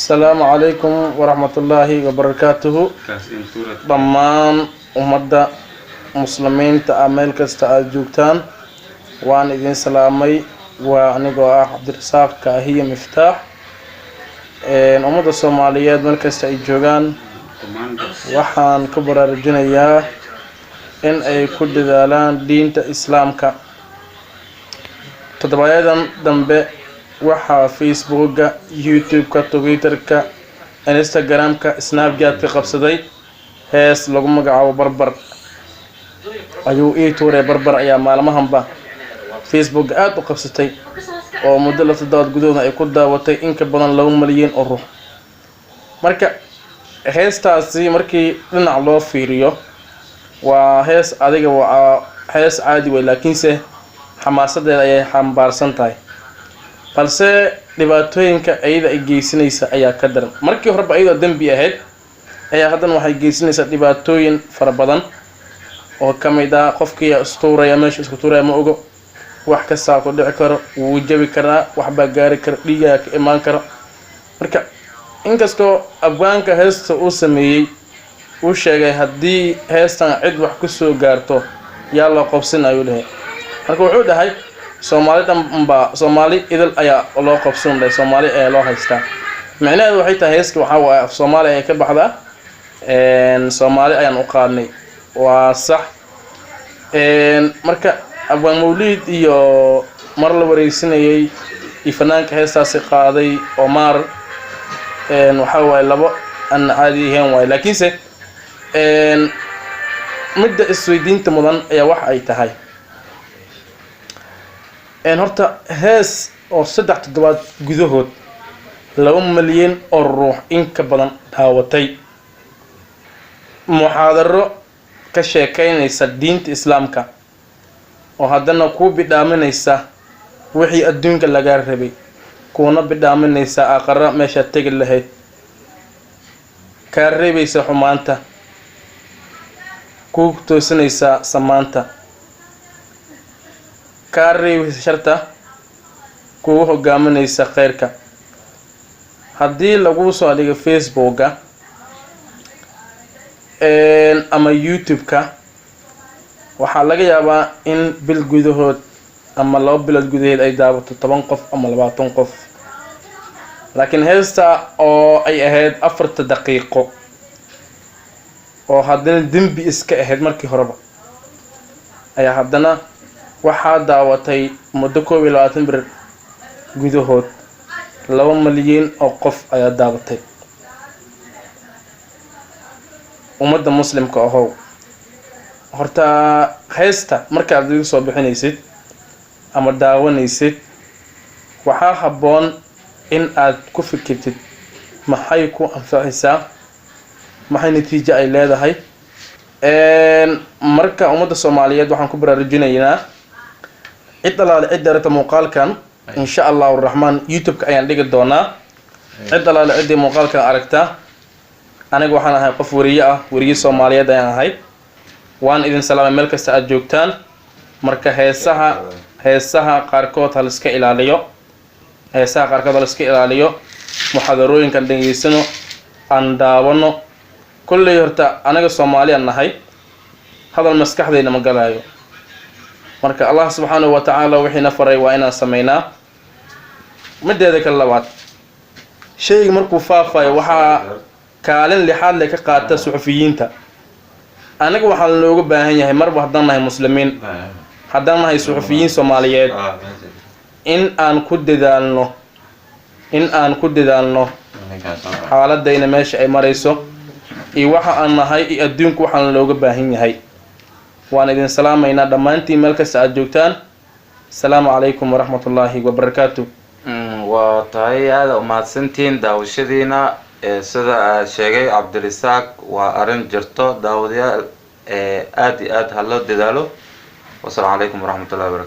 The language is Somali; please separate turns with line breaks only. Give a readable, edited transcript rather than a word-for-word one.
السلام عليكم ورحمة الله وبركاته. ضمان أمدا مسلمين تأمل كاستعاد جوكتان وأنا إذن سلامي وأنا عبد الرزاق كهي مفتاح أمدا الصوماليات مركز تعيد جوغان وحان كبر الجنية إن أي كل ذالان دين إسلام كا تدبايدا دنبه waxaa facebooka youtube-ka twitterka instagram-ka snapchat-ka qabsaday hees lagu magacaabo barbar ayuu tuuray barbar ayaa maalmahanba facebook aad u qabsatay oo muddo la toddobaad gudahood ay ku daawatay in ka badan 2 milyan oo ruux marka heestaasi markii dhinac loo fiiriyo waa hees adiga waa hees caadi way laakiinse xamaasadeeda ay xambaarsan tahay balse dhibaatooyinka ayada ay geysanaysa ayaa ka daran markii horeba ayada dambi ahayd ayaa haddana waxay geysanaysaa dhibaatooyin fara badan oo kamid ah qofkii istuuraya meesha isku tuuraya ma ogo wax ka saako dhici karo wuu jabi karaa wax baa gaari kara dhiiga ka imaan kara marka inkastoo abwaanka heesta uu sameeyay uu sheegay haddii heestan cid wax ku soo gaarto yaa loo qabsanayo leeyahay marka wuxuu dhahay Somali idil ayaa loo qabsanay Somali ee loo haystaa macnaheedu waxay tahay heeska waxa waa af Soomaali ay ka baxda Somali ayaan u qaadnay waa sax marka abwaan mawlid iyo mar la wareysanayay ifanaanka heestaasi qaaday Omar waxa waa labo an caadi ahaan way laakiinse midda isweydiinta mudan ayaa wax ay tahay horta hees oo 3 toddobaad gudahood 2 milyan oo ruux in ka badan daawatay muxaadaro ka sheekeynaysa diinta islaamka oo haddana ku bidhaaminaysa wixii adduunka laga rabay kuna bidhaaminaysa aqara meesha tagi lahayd ka reebaysa xumaanta ku toosinaysa samaanta كاري شرطة كوه هجامن خيرك هدي لغو سؤالي فيسبوك أما يوتيوب كا وحالك يابا إن بالجودهود أما لو بالجودهود أي دعوة تبان أما لبعض قف لكن هستا أو أي أهد أفرت دقيقة أو هدنا دم بإسك أهد مركي هربا أي هدنا waxaa daawatay muddo 22 bir gudahood 2 milyan oo qof ayaa daawatay ummadda muslimka ah horta heesta marka aad soo bixinaysid ama daawanaysid waxaa haboon in aad ku fikirtid maxay ku anfacaysaa maxay natiijo ay leedahay marka ummadda Soomaaliyeed waxaan ku baraarujinaynaa عد رت مقال كان إن شاء الله الرحمن يوتيوب كأيان ديك الدونا عد مقال كان أركته أنا جوحنا هاي قفورية وريه Soomaaliya ديان هاي وان إذن سلام ملك استعد جوكتان مركه هيسها قاركوت هالسك إلى عليو هيسها قاركوت هالسك إلى عليو محاضرين كان دينيسنو أنداونو كل يرتا أنا جو Soomaaliya هاي هذا المسكح ذي نمقلايو marka Allah subhanahu wa ta'ala wixina faray waa inaan sameeynaa mideeda kala labaad shay markuu faafay waxa kaalin lixaad leh ka qaata suxufiyiinta anaga waxa looga baahan yahay marba haddaan nahay muslimiin haddaan nahay suxufiyiin Soomaaliyeed in aan ku dadaalno xaaladayna meesha ay marayso iyo waxa aan nahay adduunku waxa looga baahan yahay وأنا إذن سلامينا دمانتي ملك سأجوكتان السلام عليكم ورحمة الله وبركاته
وطاي هذا وما سنتين داوشدينا سيدا شيغي عبد الرزاق وأرن جرتو داوديا آد هلو ديدالو والسلام عليكم ورحمة الله وبركاته.